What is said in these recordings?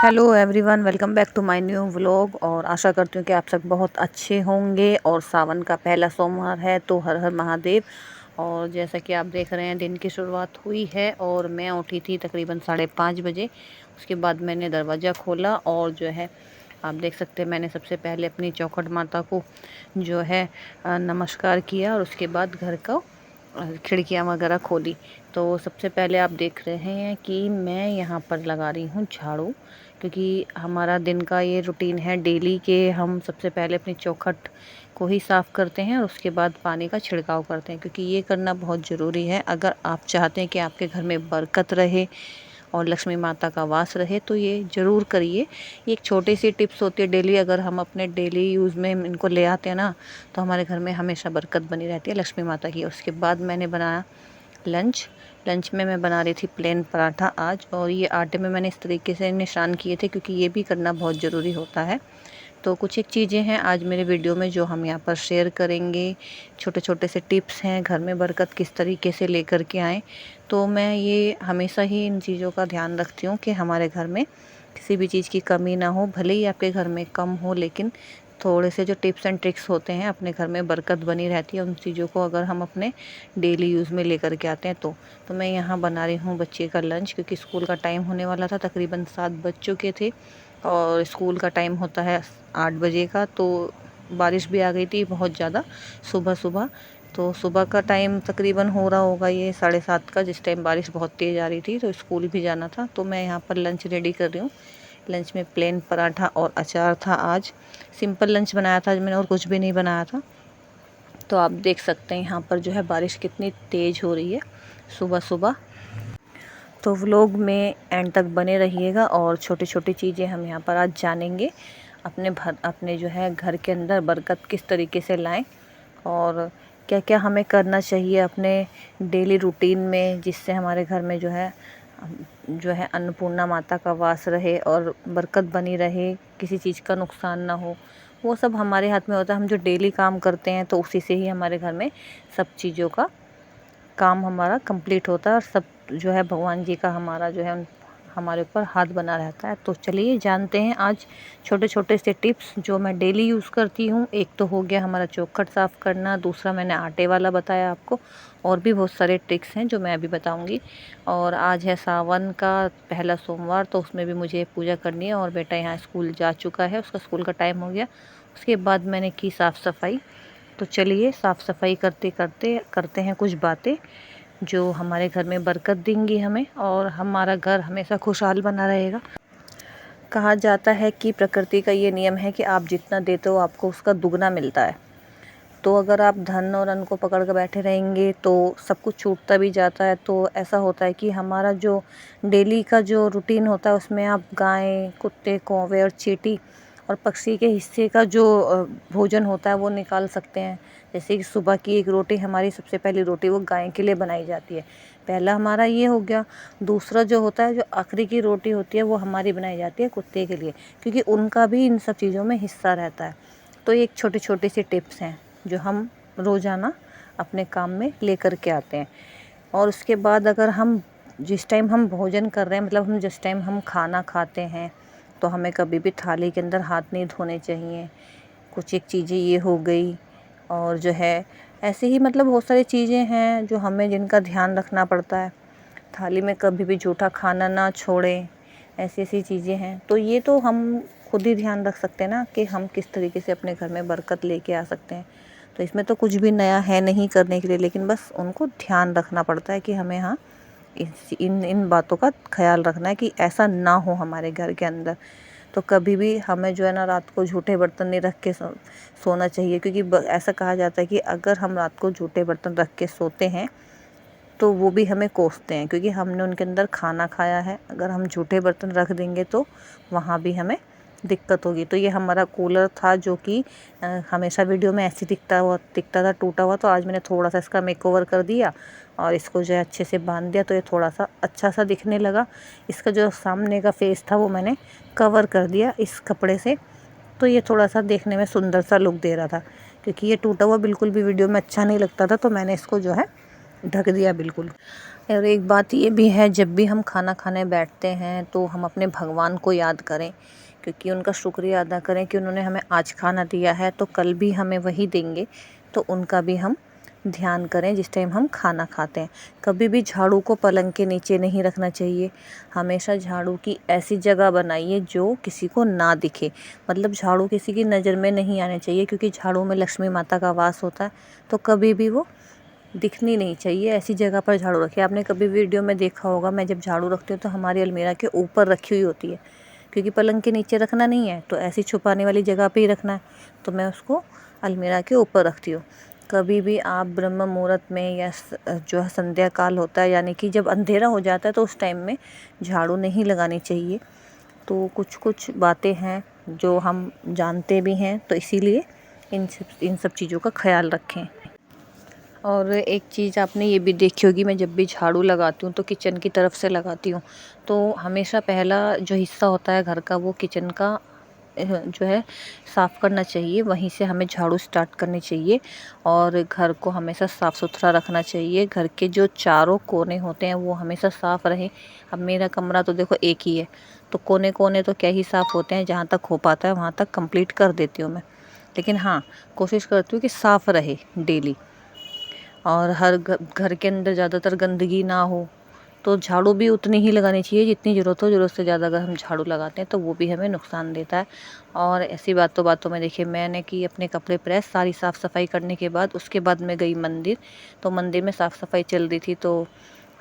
Hello everyone, welcome back to my new vlog. और आशा करती हूँ कि आप सब बहुत अच्छे होंगे। और सावन का पहला सोमवार है, तो हर हर महादेव। और जैसा कि आप देख रहे हैं, दिन की शुरुआत हुई है और मैं उठी थी तकरीबन 5:30 बजे। उसके बाद मैंने दरवाज़ा खोला और जो है आप देख सकते हैं, मैंने सबसे पहले अपनी चौखट माता को जो है नमस्कार किया और उसके बाद घर का खिड़कियाँ वगैरह खोली। तो सबसे पहले आप देख रहे हैं कि मैं यहाँ पर लगा रही हूँ झाड़ू, क्योंकि हमारा दिन का ये रूटीन है डेली के हम सबसे पहले अपनी चौखट को ही साफ़ करते हैं और उसके बाद पानी का छिड़काव करते हैं, क्योंकि ये करना बहुत ज़रूरी है। अगर आप चाहते हैं कि आपके घर में बरकत रहे और लक्ष्मी माता का वास रहे तो ये ज़रूर करिए। ये एक छोटी सी टिप्स होती है डेली, अगर हम अपने डेली यूज़ में इनको ले आते हैं ना, तो हमारे घर में हमेशा बरकत बनी रहती है लक्ष्मी माता की। उसके बाद मैंने बनाया लंच में मैं बना रही थी प्लेन पराठा आज। और ये आटे में मैंने इस तरीके से निशान किए थे, क्योंकि ये भी करना बहुत ज़रूरी होता है। तो कुछ एक चीज़ें हैं आज मेरे वीडियो में जो हम यहाँ पर शेयर करेंगे। छोटे छोटे से टिप्स हैं घर में बरकत किस तरीके से लेकर के आएँ। तो मैं ये हमेशा ही इन चीज़ों का ध्यान रखती हूँ कि हमारे घर में किसी भी चीज़ की कमी ना हो। भले ही आपके घर में कम हो, लेकिन थोड़े से जो टिप्स एंड ट्रिक्स होते हैं अपने घर में बरकत बनी रहती है। उन चीज़ों को अगर हम अपने डेली यूज़ में लेकर के आते हैं तो मैं यहाँ बना रही हूँ बच्चे का लंच, क्योंकि स्कूल का टाइम होने वाला था। तकरीबन 7 बज चुके थे और स्कूल का टाइम होता है 8 बजे का। तो बारिश भी आ गई थी बहुत ज़्यादा सुबह सुबह। तो सुबह का टाइम तकरीबन हो रहा होगा ये 7:30 का, जिस टाइम बारिश बहुत तेज़ आ रही थी, तो स्कूल भी जाना था। तो मैं यहाँ पर लंच रेडी कर रही हूँ। लंच में प्लेन पराठा और अचार था। आज सिंपल लंच बनाया था आज मैंने, और कुछ भी नहीं बनाया था। तो आप देख सकते हैं यहाँ पर जो है बारिश कितनी तेज़ हो रही है सुबह सुबह। तो व्लॉग में एंड तक बने रहिएगा और छोटी छोटी चीज़ें हम यहाँ पर आज जानेंगे। अपने जो है घर के अंदर बरकत किस तरीके से लाएं और क्या क्या हमें करना चाहिए अपने डेली रूटीन में, जिससे हमारे घर में जो है अन्नपूर्णा माता का वास रहे और बरकत बनी रहे, किसी चीज़ का नुकसान ना हो। वो सब हमारे हाथ में होता है। हम जो डेली काम करते हैं तो उसी से ही हमारे घर में सब चीज़ों का काम हमारा कंप्लीट होता है और सब जो है भगवान जी का हमारा जो है हमारे ऊपर हाथ बना रहता है। तो चलिए जानते हैं आज छोटे छोटे से टिप्स जो मैं डेली यूज़ करती हूँ। एक तो हो गया हमारा चौखट साफ़ करना, दूसरा मैंने आटे वाला बताया आपको, और भी बहुत सारे ट्रिक्स हैं जो मैं अभी बताऊँगी। और आज है सावन का पहला सोमवार, तो उसमें भी मुझे पूजा करनी है। और बेटा यहाँ स्कूल जा चुका है, उसका स्कूल का टाइम हो गया। उसके बाद मैंने की साफ़ सफाई। तो चलिए साफ़ सफाई करते करते करते हैं कुछ बातें जो हमारे घर में बरकत देंगी हमें, और हमारा घर हमेशा खुशहाल बना रहेगा। कहा जाता है कि प्रकृति का ये नियम है कि आप जितना देते हो आपको उसका दुगना मिलता है। तो अगर आप धन और अन्न को पकड़ कर बैठे रहेंगे तो सब कुछ छूटता भी जाता है। तो ऐसा होता है कि हमारा जो डेली का जो रूटीन होता है उसमें आप गाय, कुत्ते, कौवे और चींटी और पक्षी के हिस्से का जो भोजन होता है वो निकाल सकते हैं। जैसे कि सुबह की एक रोटी, हमारी सबसे पहली रोटी वो गाय के लिए बनाई जाती है। पहला हमारा ये हो गया। दूसरा जो होता है, जो आखिरी की रोटी होती है, वो हमारी बनाई जाती है कुत्ते के लिए, क्योंकि उनका भी इन सब चीज़ों में हिस्सा रहता है। तो ये एक छोटी छोटी सी टिप्स हैं जो हम रोज़ाना अपने काम में लेकर के आते हैं। और उसके बाद अगर हम जिस टाइम हम भोजन कर रहे हैं, मतलब हम जिस टाइम हम खाना खाते हैं, तो हमें कभी भी थाली के अंदर हाथ नहीं धोने चाहिए। कुछ एक चीज़ें ये हो गई। और जो है ऐसे ही मतलब बहुत सारी चीज़ें हैं जो हमें जिनका ध्यान रखना पड़ता है। थाली में कभी भी जूठा खाना ना छोड़ें, ऐसी ऐसी चीज़ें हैं। तो ये तो हम खुद ही ध्यान रख सकते हैं ना कि हम किस तरीके से अपने घर में बरकत लेके आ सकते हैं। तो इसमें तो कुछ भी नया है नहीं करने के लिए, लेकिन बस उनको ध्यान रखना पड़ता है कि हमें हाँ इन इन बातों का ख्याल रखना है कि ऐसा ना हो हमारे घर के अंदर। तो कभी भी हमें जो है ना रात को झूठे बर्तन नहीं रख के सोना चाहिए, क्योंकि ऐसा कहा जाता है कि अगर हम रात को झूठे बर्तन रख के सोते हैं तो वो भी हमें कोसते हैं, क्योंकि हमने उनके अंदर खाना खाया है। अगर हम झूठे बर्तन रख देंगे तो वहाँ भी हमें दिक्कत होगी। तो ये हमारा कूलर था जो कि हमेशा वीडियो में ऐसे दिखता था टूटा हुआ। तो आज मैंने थोड़ा सा इसका मेकओवर कर दिया और इसको जो है अच्छे से बांध दिया, तो ये थोड़ा सा अच्छा सा दिखने लगा। इसका जो सामने का फेस था वो मैंने कवर कर दिया इस कपड़े से, तो ये थोड़ा सा देखने में सुंदर सा लुक दे रहा था। क्योंकि ये टूटा हुआ बिल्कुल भी वीडियो में अच्छा नहीं लगता था, तो मैंने इसको जो है ढक दिया बिल्कुल। और एक बात ये भी है, जब भी हम खाना खाने बैठते हैं तो हम अपने भगवान को याद करें, क्योंकि उनका शुक्रिया अदा करें कि उन्होंने हमें आज खाना दिया है तो कल भी हमें वही देंगे। तो उनका भी हम ध्यान करें जिस टाइम हम खाना खाते हैं। कभी भी झाड़ू को पलंग के नीचे नहीं रखना चाहिए। हमेशा झाड़ू की ऐसी जगह बनाइए जो किसी को ना दिखे, मतलब झाड़ू किसी की नज़र में नहीं आने चाहिए, क्योंकि झाड़ू में लक्ष्मी माता का वास होता है। तो कभी भी वो दिखनी नहीं चाहिए। ऐसी जगह पर झाड़ू रखिए। आपने कभी वीडियो में देखा होगा, मैं जब झाड़ू रखती हूँ तो हमारी अलमीरा के ऊपर रखी हुई होती है, क्योंकि पलंग के नीचे रखना नहीं है, तो ऐसी छुपाने वाली जगह पे ही रखना है। तो मैं उसको अलमीरा के ऊपर रखती हूँ। कभी भी आप ब्रह्म मुहूर्त में या जो है संध्या काल होता है, यानी कि जब अंधेरा हो जाता है, तो उस टाइम में झाड़ू नहीं लगानी चाहिए। तो कुछ कुछ बातें हैं जो हम जानते भी हैं, तो इसीलिए इन सब चीज़ों का ख्याल रखें। और एक चीज़ आपने ये भी देखी होगी, मैं जब भी झाड़ू लगाती हूँ तो किचन की तरफ से लगाती हूँ। तो हमेशा पहला जो हिस्सा होता है घर का, वो किचन का जो है साफ़ करना चाहिए, वहीं से हमें झाड़ू स्टार्ट करनी चाहिए। और घर को हमेशा साफ़ सुथरा रखना चाहिए। घर के जो चारों कोने होते हैं वो हमेशा साफ़ रहें। अब मेरा कमरा तो देखो एक ही है, तो कोने कोने तो क्या ही साफ़ होते हैं, जहाँ तक हो पाता है वहाँ तक कंप्लीट कर देती हूँ मैं। लेकिन हाँ, कोशिश करती हूँ कि साफ़ रहे डेली। और हर घर के अंदर ज़्यादातर गंदगी ना हो, तो झाड़ू भी उतनी ही लगानी चाहिए जितनी ज़रूरत हो। ज़रूरत से ज़्यादा अगर हम झाड़ू लगाते हैं तो वो भी हमें नुकसान देता है। और ऐसी बातों बातों में देखिए, मैंने की अपने कपड़े प्रेस, सारी साफ़ सफाई करने के बाद उसके बाद मैं गई मंदिर। तो मंदिर में साफ़ सफाई चल रही थी, तो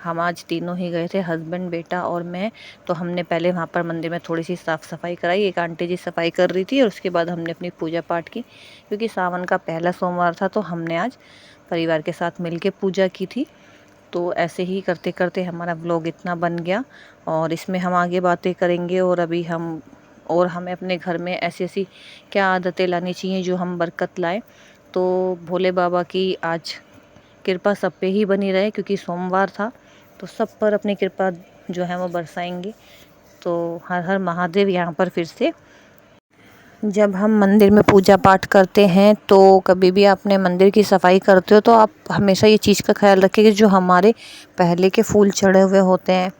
हम आज तीनों ही गए थे, हस्बैंड, बेटा और मैं। तो हमने पहले वहाँ पर मंदिर में थोड़ी सी साफ़ सफाई कराई, एक आंटी जी सफाई कर रही थी, और उसके बाद हमने अपनी पूजा पाठ की। क्योंकि सावन का पहला सोमवार था, तो हमने आज परिवार के साथ मिलके पूजा की थी। तो ऐसे ही करते करते हमारा व्लॉग इतना बन गया, और इसमें हम आगे बातें करेंगे। और हमें अपने घर में ऐसी ऐसी क्या आदतें लानी चाहिए जो हम बरकत लाएं। तो भोले बाबा की आज कृपा सब पे ही बनी रहे, क्योंकि सोमवार था, तो सब पर अपनी कृपा जो है वो बरसाएंगे। तो हर हर महादेव। यहाँ पर फिर से, जब हम मंदिर में पूजा पाठ करते हैं तो कभी भी आपने मंदिर की सफाई करते हो तो आप हमेशा ये चीज़ का ख्याल रखें कि जो हमारे पहले के फूल चढ़े हुए होते हैं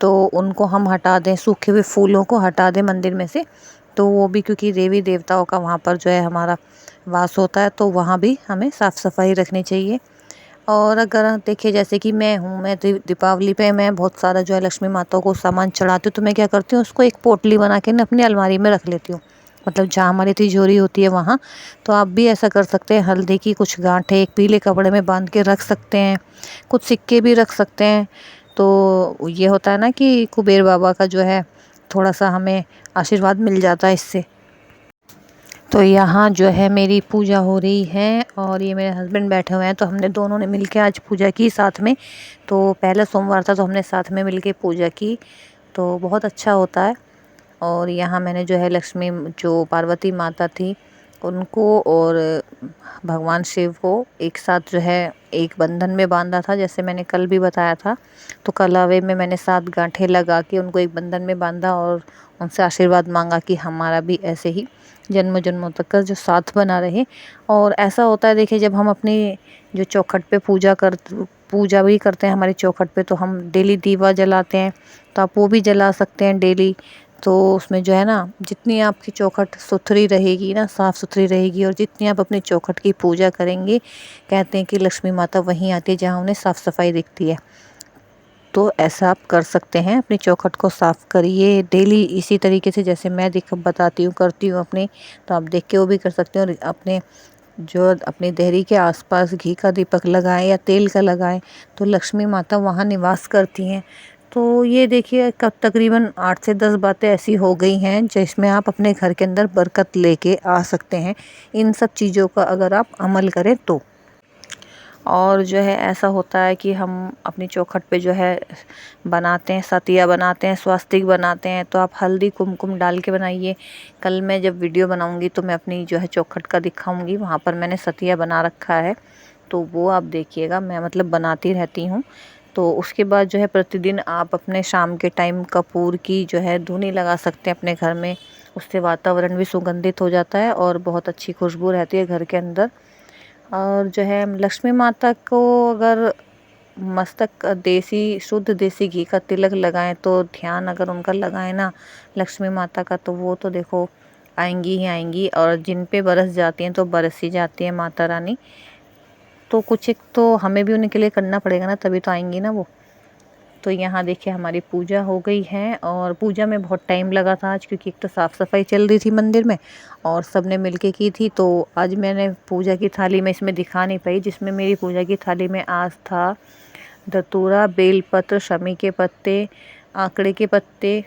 तो उनको हम हटा दें, सूखे हुए फूलों को हटा दें मंदिर में से। तो वो भी, क्योंकि देवी देवताओं का वहाँ पर जो है हमारा वास होता है, तो वहाँ भी हमें साफ़ सफाई रखनी चाहिए। और अगर देखिए, जैसे कि मैं हूँ, मैं दीपावली पे मैं बहुत सारा जो है लक्ष्मी माता को सामान चढ़ाती हूँ, तो मैं क्या करती हूँ, उसको एक पोटली बना के ना अपनी अलमारी में रख लेती हूँ, मतलब जहाँ हमारी तिजोरी होती है वहाँ। तो आप भी ऐसा कर सकते हैं, हल्दी की कुछ गांठें एक पीले कपड़े में बांध के रख सकते हैं, कुछ सिक्के भी रख सकते हैं। तो ये होता है ना कि कुबेर बाबा का जो है थोड़ा सा हमें आशीर्वाद मिल जाता है इससे। तो यहाँ जो है मेरी पूजा हो रही है, और ये मेरे हस्बैंड बैठे हुए हैं, तो हमने दोनों ने मिलके आज पूजा की साथ में। तो पहला सोमवार था तो हमने साथ में मिलके पूजा की, तो बहुत अच्छा होता है। और यहाँ मैंने जो है लक्ष्मी, जो पार्वती माता थी, उनको और भगवान शिव को एक साथ जो है एक बंधन में बांधा था, जैसे मैंने कल भी बताया था। तो कलावे में मैंने 7 गांठें लगा के उनको एक बंधन में बांधा, और उनसे आशीर्वाद मांगा कि हमारा भी ऐसे ही जन्म जन्मों तक का जो साथ बना रहे। और ऐसा होता है, देखिए, जब हम अपनी जो चौखट पे पूजा भी करते हैं हमारी चौखट पे, तो हम डेली दीवा जलाते हैं। तो आप वो भी जला सकते हैं डेली। तो उसमें जो है ना, जितनी आपकी चौखट सुथरी रहेगी ना, साफ़ सुथरी रहेगी, और जितनी आप अपनी चौखट की पूजा करेंगे, कहते हैं कि लक्ष्मी माता वहीं आती है जहाँ उन्हें साफ़ सफाई दिखती है। तो ऐसा आप कर सकते हैं, अपनी चौखट को साफ़ करिए डेली इसी तरीके से, जैसे मैं बताती हूँ, करती हूँ अपनी। तो आप देख के वो भी कर सकते हैं। और अपनी देहरी के आसपास घी का दीपक लगाएं या तेल का लगाएं, तो लक्ष्मी माता वहाँ निवास करती हैं। तो ये देखिए, कब तकरीबन 8 से 10 बातें ऐसी हो गई हैं जिसमें आप अपने घर के अंदर बरकत लेके आ सकते हैं, इन सब चीज़ों का अगर आप अमल करें तो। और जो है ऐसा होता है कि हम अपनी चौखट पे जो है बनाते हैं, सतिया बनाते हैं, स्वास्तिक बनाते हैं, तो आप हल्दी कुमकुम डाल के बनाइए। कल मैं जब वीडियो बनाऊंगी तो मैं अपनी जो है चौखट का दिखाऊंगी, वहाँ पर मैंने सतिया बना रखा है, तो वो आप देखिएगा। मैं मतलब बनाती रहती हूँ। तो उसके बाद जो है प्रतिदिन आप अपने शाम के टाइम कपूर की जो है धूनी लगा सकते हैं अपने घर में। उससे वातावरण भी सुगंधित हो जाता है और बहुत अच्छी खुशबू रहती है घर के अंदर। और जो है लक्ष्मी माता को अगर मस्तक देसी शुद्ध देसी घी का तिलक लगाएं तो ध्यान अगर उनका लगाएं ना लक्ष्मी माता का, तो वो तो देखो आएंगी ही आएंगी। और जिन पे बरस जाती हैं तो बरस ही जाती है माता रानी। तो कुछ एक तो हमें भी उनके लिए करना पड़ेगा ना, तभी तो आएंगी ना वो। तो यहाँ देखिए हमारी पूजा हो गई है, और पूजा में बहुत टाइम लगा था आज, क्योंकि एक तो साफ़ सफाई चल रही थी मंदिर में और सबने मिलके की थी। तो आज मैंने पूजा की थाली में इसमें दिखा नहीं पाई, जिसमें मेरी पूजा की थाली में आज था धतूरा, बेलपत्र, शमी के पत्ते, आंकड़े के पत्ते,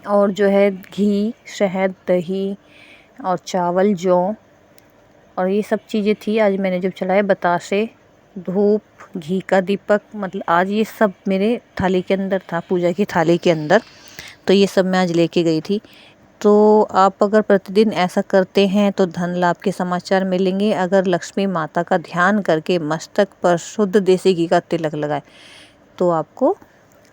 और जो है घी, शहद, दही और चावल, जौ, और ये सब चीज़ें थी। आज मैंने जब चलाए बतासे, धूप, घी का दीपक, मतलब आज ये सब मेरे थाली के अंदर था, पूजा की थाली के अंदर। तो ये सब मैं आज लेके गई थी। तो आप अगर प्रतिदिन ऐसा करते हैं तो धन लाभ के समाचार मिलेंगे। अगर लक्ष्मी माता का ध्यान करके मस्तक पर शुद्ध देसी घी का तिलक लगाए तो आपको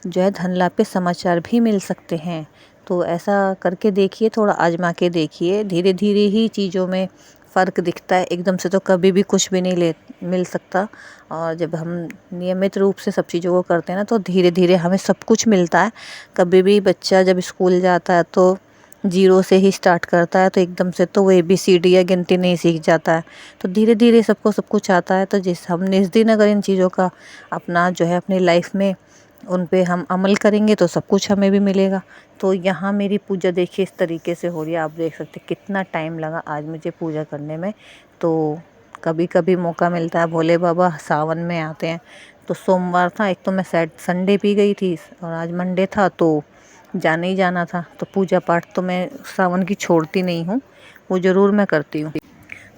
जो है धन लाभ के समाचार भी मिल सकते हैं। तो ऐसा करके देखिए, थोड़ा आजमा के देखिए। धीरे धीरे ही चीज़ों में फ़र्क दिखता है, एकदम से तो कभी भी कुछ भी नहीं मिल सकता। और जब हम नियमित रूप से सब चीज़ों को करते हैं ना, तो धीरे धीरे हमें सब कुछ मिलता है। कभी भी बच्चा जब स्कूल जाता है तो 0 से ही स्टार्ट करता है, तो एकदम से तो वो ABCD या गिनती नहीं सीख जाता है। तो धीरे धीरे सबको सब कुछ आता है। तो जिस हमने इस दिन अगर इन चीज़ों का अपना जो है अपनी लाइफ में उन पे हम अमल करेंगे तो सब कुछ हमें भी मिलेगा। तो यहाँ मेरी पूजा देखिए इस तरीके से हो रही है। आप देख सकते हैं कितना टाइम लगा आज मुझे पूजा करने में। तो कभी कभी मौका मिलता है, भोले बाबा सावन में आते हैं। तो सोमवार था, एक तो मैं संडे भी गई थी और आज मंडे था, तो जाने ही जाना था। तो पूजा पाठ तो मैं सावन की छोड़ती नहीं हूँ, वो ज़रूर मैं करती हूँ।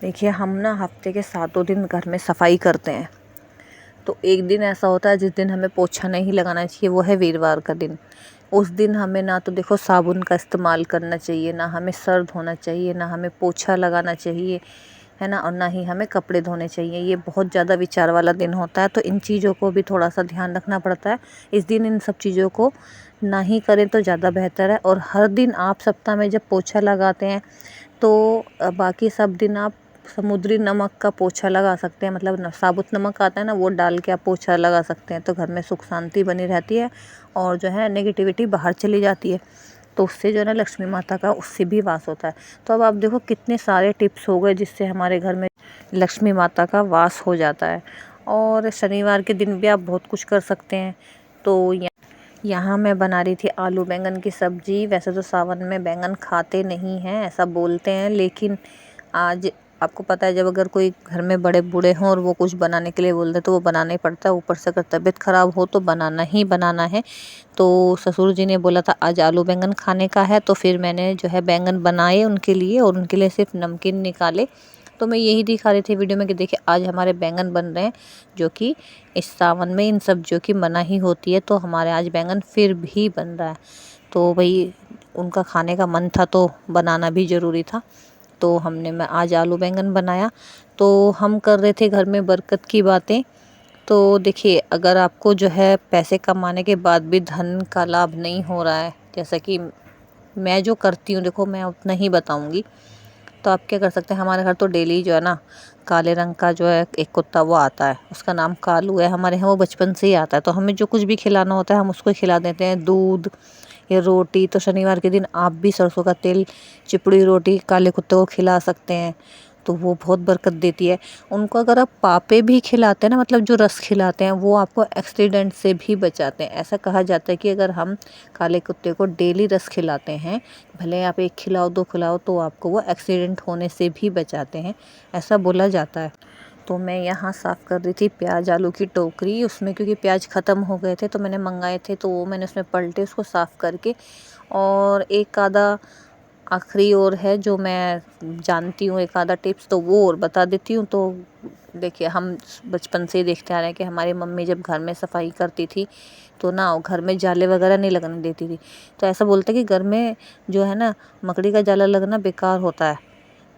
देखिए हम ना हफ्ते के 7 दिन घर में सफाई करते हैं। तो एक दिन ऐसा होता है जिस दिन हमें पोछा नहीं लगाना चाहिए, वो है वीरवार का दिन। उस दिन हमें ना तो देखो साबुन का इस्तेमाल करना चाहिए, ना हमें सर धोना चाहिए, ना हमें पोछा लगाना चाहिए, है ना, और ना ही हमें कपड़े धोने चाहिए। ये बहुत ज़्यादा विचार वाला दिन होता है। तो इन चीज़ों को भी थोड़ा सा ध्यान रखना पड़ता है। इस दिन इन सब चीज़ों को ना ही करें तो ज़्यादा बेहतर है। और हर दिन आप सप्ताह में जब पोछा लगाते हैं तो बाकी सब दिन आप समुद्री नमक का पोछा लगा सकते हैं। मतलब साबुत नमक आता है ना, वो डाल के आप पोछा लगा सकते हैं। तो घर में सुख शांति बनी रहती है और जो है नेगेटिविटी बाहर चली जाती है। तो उससे जो है ना लक्ष्मी माता का उससे भी वास होता है। तो अब आप देखो कितने सारे टिप्स हो गए जिससे हमारे घर में लक्ष्मी माता का वास हो जाता है। और शनिवार के दिन भी आप बहुत कुछ कर सकते हैं। तो यहाँ मैं बना रही थी आलू बैंगन की सब्ज़ी। वैसे तो सावन में बैंगन खाते नहीं हैं ऐसा बोलते हैं, लेकिन आज आपको पता है जब अगर कोई घर में बड़े बूढ़े हों और वो कुछ बनाने के लिए बोलते तो वो बनाना ही पड़ता है। ऊपर से अगर तबीयत ख़राब हो तो बनाना ही बनाना है। तो ससुर जी ने बोला था आज आलू बैंगन खाने का है, तो फिर मैंने जो है बैंगन बनाए उनके लिए, और उनके लिए सिर्फ नमकीन निकाले। तो मैं यही दिखा रही थी वीडियो में कि देखिए आज हमारे बैंगन बन रहे हैं, जो कि इस सावन में इन सब्जियों की मनाही होती है। तो हमारे आज बैंगन फिर भी बन रहा है। तो भाई उनका खाने का मन था तो बनाना भी ज़रूरी था। तो मैं आज आलू बैंगन बनाया। तो हम कर रहे थे घर में बरकत की बातें। तो देखिए अगर आपको जो है पैसे कमाने के बाद भी धन का लाभ नहीं हो रहा है, जैसा कि मैं जो करती हूँ, देखो मैं उतना ही बताऊँगी। तो आप क्या कर सकते हैं, हमारे घर तो डेली जो है ना काले रंग का जो है एक कुत्ता वो आता है, उसका नाम कालू है। हमारे यहाँ वो बचपन से ही आता है। तो हमें जो कुछ भी खिलाना होता है हम उसको खिला देते हैं, दूध या रोटी। तो शनिवार के दिन आप भी सरसों का तेल चिपड़ी रोटी काले कुत्ते को खिला सकते हैं, तो वो बहुत बरकत देती है। उनको अगर आप पापे भी खिलाते हैं ना, मतलब जो रस खिलाते हैं, वो आपको एक्सीडेंट से भी बचाते हैं। ऐसा कहा जाता है कि अगर हम काले कुत्ते को डेली रस खिलाते हैं, भले आप एक खिलाओ दो खिलाओ, तो आपको वो एक्सीडेंट होने से भी बचाते हैं, ऐसा बोला जाता है। तो मैं यहाँ साफ़ कर रही थी प्याज आलू की टोकरी। उसमें क्योंकि प्याज ख़त्म हो गए थे तो मैंने मंगाए थे, तो वो मैंने उसमें पलटे उसको साफ़ करके। और एक आधा आखिरी और है जो मैं जानती हूँ, एक आधा टिप्स तो वो और बता देती हूँ। तो देखिए हम बचपन से ही देखते आ रहे हैं कि हमारी मम्मी जब घर में सफाई करती थी तो ना घर में जाले वगैरह नहीं लगने देती थी। तो ऐसा बोलते हैं कि घर में जो है ना मकड़ी का जाला लगना बेकार होता है,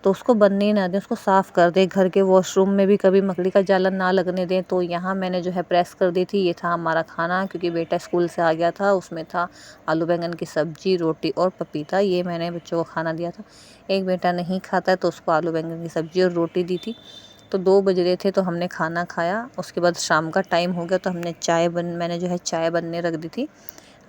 तो उसको बनने ही ना दें, उसको साफ़ कर दें। घर के वॉशरूम में भी कभी मकड़ी का जाला ना लगने दें। तो यहाँ मैंने जो है प्रेस कर दी थी। ये था हमारा खाना, क्योंकि बेटा स्कूल से आ गया था। उसमें था आलू बैंगन की सब्जी, रोटी और पपीता। ये मैंने बच्चों को खाना दिया था। एक बेटा नहीं खाता है तो उसको आलू बैंगन की सब्जी और रोटी दी थी। तो 2 बज रहे थे तो हमने खाना खाया। उसके बाद शाम का टाइम हो गया तो मैंने जो है चाय बनने रख दी थी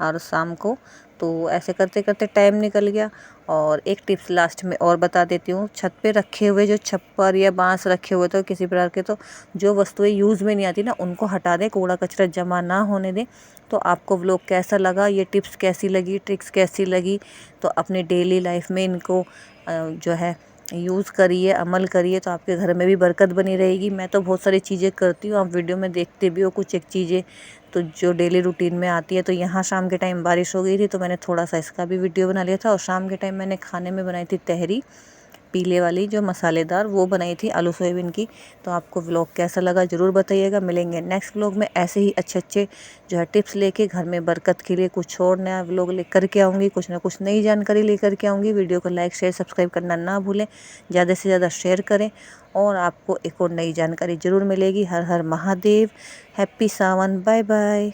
और शाम को। तो ऐसे करते करते टाइम निकल गया। और एक टिप्स लास्ट में और बता देती हूँ, छत पे रखे हुए जो छप्पर या बांस रखे हुए तो किसी प्रकार के, तो जो वस्तुएं यूज़ में नहीं आती ना उनको हटा दें, कूड़ा कचरा जमा ना होने दें। तो आपको व्लॉग कैसा लगा, ये टिप्स कैसी लगी, ट्रिक्स कैसी लगी, तो अपने डेली लाइफ में इनको जो है यूज़ करिए, अमल करिए, तो आपके घर में भी बरकत बनी रहेगी। मैं तो बहुत सारी चीज़ें करती हूँ, आप वीडियो में देखते भी हो कुछ एक चीज़ें तो जो डेली रूटीन में आती है। तो यहाँ शाम के टाइम बारिश हो गई थी तो मैंने थोड़ा सा इसका भी वीडियो बना लिया था। और शाम के टाइम मैंने खाने में बनाई थी तहरी, पीले वाली जो मसालेदार, वो बनाई थी आलू सोयाबीन की। तो आपको व्लॉग कैसा लगा ज़रूर बताइएगा। मिलेंगे नेक्स्ट व्लॉग में ऐसे ही अच्छे अच्छे जो है टिप्स लेके, घर में बरकत के लिए कुछ और नया व्लॉग लेकर के आऊँगी, कुछ ना कुछ नई जानकारी लेकर के आऊँगी। वीडियो को लाइक शेयर सब्सक्राइब करना ना भूलें, ज़्यादा से ज़्यादा शेयर करें और आपको एक और नई जानकारी ज़रूर मिलेगी। हर हर महादेव, हैप्पी सावन, बाय बाय।